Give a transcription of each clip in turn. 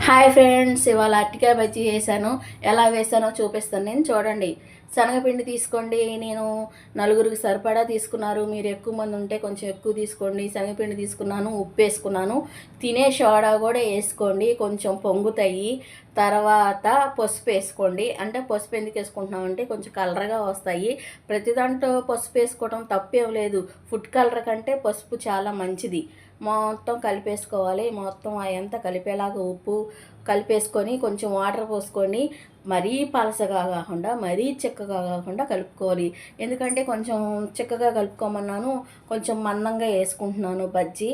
Hi friends, ఇవాళ అరటికాయ బజ్జీ వేసాను. ఎలా వేసానో చూపిస్తాను నేను. చూడండి, శనగపిండి తీసుకోండి. నేను నలుగురికి సరిపడా తీసుకున్నారు. మీరు ఎక్కువ మంది ఉంటే కొంచెం ఎక్కువ తీసుకోండి. శనగపిండి తీసుకున్నాను, ఉప్పు వేసుకున్నాను, తినే సోడా కూడా వేసుకోండి, కొంచెం పొంగుతాయి. తర్వాత పసుపు వేసుకోండి. అంటే పసుపు ఎందుకు వేసుకుంటున్నామంటే కొంచెం కలర్గా వస్తాయి. ప్రతి దాంట్లో పసుపు వేసుకోవడం తప్పేం లేదు. ఫుడ్ కలర్ కంటే పసుపు చాలా మంచిది. మొత్తం కలిపేసుకోవాలి. మొత్తం అదంతా కలిపేలాగా ఉప్పు కలిపేసుకొని కొంచెం వాటర్ పోసుకొని మరీ పలసగా కాకుండా మరీ చిక్కగా కాకుండా కలుపుకోవాలి. ఎందుకంటే కొంచెం చిక్కగా కలుపుకోమన్నాను, కొంచెం మందంగా వేసుకుంటున్నాను బజ్జీ.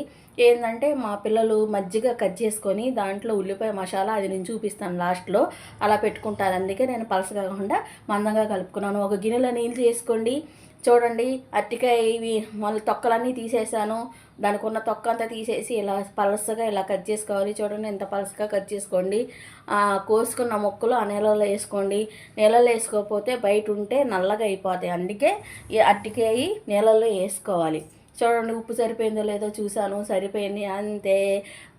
ఏంటంటే మా పిల్లలు మజ్జిగ కట్ చేసుకొని దాంట్లో ఉల్లిపాయ మసాలా అది నేను చూపిస్తాను లాస్ట్లో, అలా పెట్టుకుంటారు. అందుకే నేను పలసగా కాకుండా మందంగా కలుపుకున్నాను. ఒక గిన్నెలో నీళ్ళు చేసుకోండి. చూడండి, అరటికాయ ఇవి మళ్ళీ తొక్కలన్నీ తీసేసాను. దానికి ఉన్న తొక్క అంతా తీసేసి ఇలా పలసగా ఇలా కట్ చేసుకోవాలి. చూడండి, ఎంత పలసగా కట్ చేసుకోండి. కోసుకున్న ముక్కలు ఆ నీళ్ళలో వేసుకోండి. నీళ్ళలో వేసుకోకపోతే బయట ఉంటే నల్లగా అయిపోతాయి. అందుకే ఈ అరటికాయ నీళ్ళల్లో వేసుకోవాలి. చూడండి, ఉప్పు సరిపోయిందో లేదో చూశాను, సరిపోయింది. అంతే.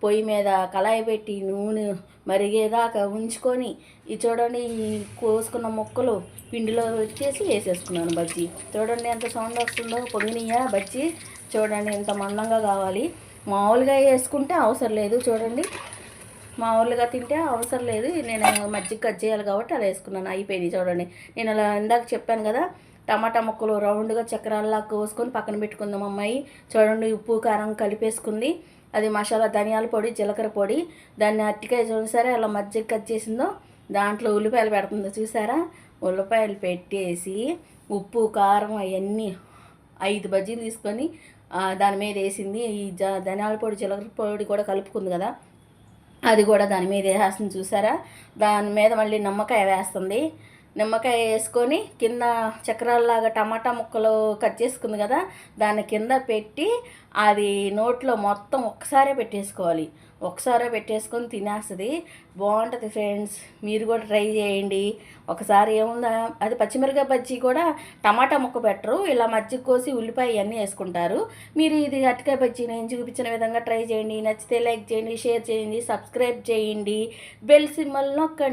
పొయ్యి మీద కళాయి పెట్టి నూనె మరిగేదాకా ఉంచుకొని ఈ చూడండి, ఈ కోసుకున్న ముక్కలు పిండిలో వచ్చేసి వేసేసుకున్నాను బజ్జీ. చూడండి ఎంత సౌండ్ వస్తుందో. పొంగినయ్యా బజ్జీ. చూడండి ఎంత మందంగా కావాలి. మామూలుగా వేసుకుంటే అవసరం లేదు. చూడండి, మామూలుగా తింటే అవసరం లేదు. నేను మజ్జిగ కట్ చేయాలి కాబట్టి అలా వేసుకున్నాను. అయిపోయింది. చూడండి, నేను అలా ఇందాక చెప్పాను కదా, టమాటా ముక్కలు రౌండ్గా చక్రాల్లా కోసుకొని పక్కన పెట్టుకుందాం అమ్మాయి. చూడండి, ఉప్పు కారం కలిపేసుకుంది. అది మసాలా, ధనియాల పొడి, జీలకర్ర పొడి. దాన్ని అరటికాయ చూసారా అలా మజ్జిగ కట్ చేసిందో దాంట్లో ఉల్లిపాయలు పెడుతుందో చూసారా. ఉల్లిపాయలు పెట్టేసి ఉప్పు కారం అవన్నీ 5 బజ్జీలు తీసుకొని దాని మీద వేసింది. ఈ ధనియాల పొడి, జీలకర్ర పొడి కూడా కలుపుకుంది కదా, అది కూడా దాని మీద వేస్తుంది చూసారా. దాని మీద మళ్ళీ నిమ్మకాయ వేస్తుంది. నిమ్మకాయ వేసుకొని కింద చక్రాల్లాగా టమాటా ముక్కలు కట్ చేసుకుంది కదా, దాన్ని కింద పెట్టి అది నోట్లో మొత్తం ఒక్కసారే పెట్టేసుకోవాలి. ఒకసారి పెట్టేసుకొని తినేస్తుంది. బాగుంటుంది ఫ్రెండ్స్, మీరు కూడా ట్రై చేయండి ఒకసారి. ఏముందా, అది పచ్చిమిరకాయ బజ్జీ కూడా టమాటా ముక్క పెట్టరు, ఇలా మజ్జిగ కోసి ఉల్లిపాయ ఇవన్నీ వేసుకుంటారు. మీరు ఇది అరటికాయ బజ్జీ నేను చూపించిన విధంగా ట్రై చేయండి. నచ్చితే లైక్ చేయండి, షేర్ చేయండి, సబ్స్క్రైబ్ చేయండి, బెల్ సింబల్ నొక్కండి.